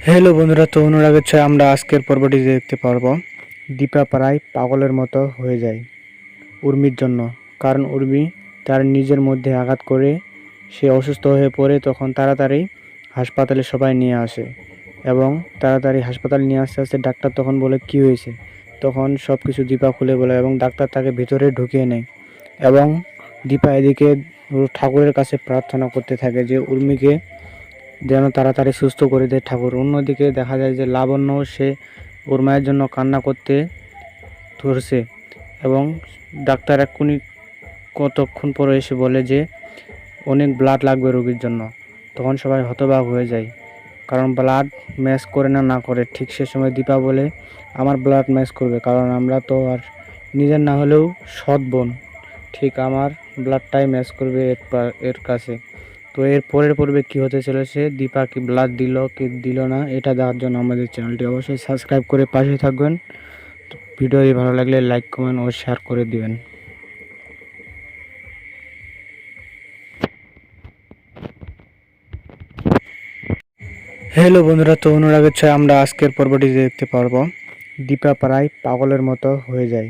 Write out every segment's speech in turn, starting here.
Hello বন্ধুরা, তো অনুরাগের ছয় আমরা আজকের পর্বটি দেখতে পারবো। দীপা প্রায় পাগলের মতো হয়ে যায় উর্মির জন্য, কারণ উর্মি তার নিজের মধ্যে আঘাত করে সে অসুস্থ হয়ে পড়ে। তখন তাড়াতাড়ি হাসপাতালে সবাই নিয়ে আসে এবং তাড়াতাড়ি হাসপাতালে নিয়ে আসতে আসতে ডাক্তার তখন বলে কি হয়েছে। তখন সব কিছু দীপা খুলে বলে এবং ডাক্তার তাকে ভিতরে ঢুকিয়ে নেয় এবং দীপা এদিকে ঠাকুরের কাছে প্রার্থনা করতে থাকে যে উর্মিকে যেন তাড়াতাড়ি সুস্থ করে দেয় ঠাকুর। অন্যদিকে দেখা যায় যে লাবণ্য সে ওর মায়ের জন্য কান্না করতে ধরছে এবং ডাক্তার এক্ষুনি কতক্ষণ পরে এসে বলে যে অনেক ব্লাড লাগবে রোগীর জন্য। তখন সবাই হতবাক হয়ে যায়, কারণ ব্লাড ম্যাচ করে না করে ঠিক সে সময় দীপা বলে আমার ব্লাড ম্যাচ করবে, কারণ আমরা তো আর নিজের না হলেও সৎ বোন, ঠিক আমার ব্লাডটাই ম্যাচ করবে এর কাছে। তো এর পরের পর্বে কী হতে চলেছে, দীপা কি ব্লাড দিল কি দিল না, এটা দেখার জন্য আমাদের চ্যানেলটি অবশ্যই সাবস্ক্রাইব করে পাশে থাকবেন। তো ভিডিওটি ভালো লাগলে লাইক কমেন্ট ও শেয়ার করে দিবেন। হ্যালো বন্ধুরা, তো অনুরাগের ছয় আমরা আজকের পর্বটি দেখতে পারবো। দীপা প্রায় পাগলের মতো হয়ে যায়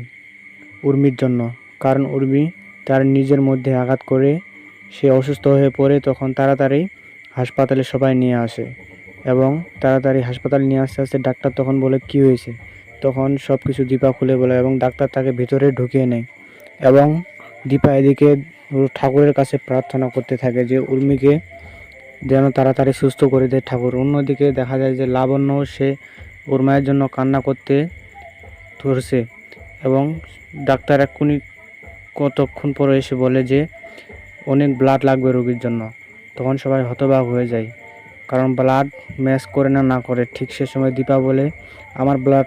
উর্মির জন্য, কারণ উর্মি তার নিজের মধ্যে আঘাত করে সে অসুস্থ হয়ে পড়ে। তখন তাড়াতাড়ি হাসপাতালে সবাই নিয়ে আসে এবং তাড়াতাড়ি হাসপাতালে নিয়ে আসতে আসতে ডাক্তার তখন বলে কি হয়েছে। তখন সব কিছু দীপা খুলে বলে এবং ডাক্তার তাকে ভিতরে ঢুকিয়ে নেয় এবং দীপা এদিকে ঠাকুরের কাছে প্রার্থনা করতে থাকে যে উর্মিকে যেন তাড়াতাড়ি সুস্থ করে দেয় ঠাকুর। অন্যদিকে দেখা যায় যে লাবণ্য সে ওর মায়ের জন্য কান্না করতে ধরছে এবং ডাক্তার এক্ষুনি কতক্ষণ পরে এসে বলে যে অনেক ব্লাড লাগবে রোগীর জন্য। তখন সবাই হতবাক হয়ে যায়, কারণ ব্লাড ম্যাচ করে না করে ঠিক সে সময় দীপা বলে আমার ব্লাড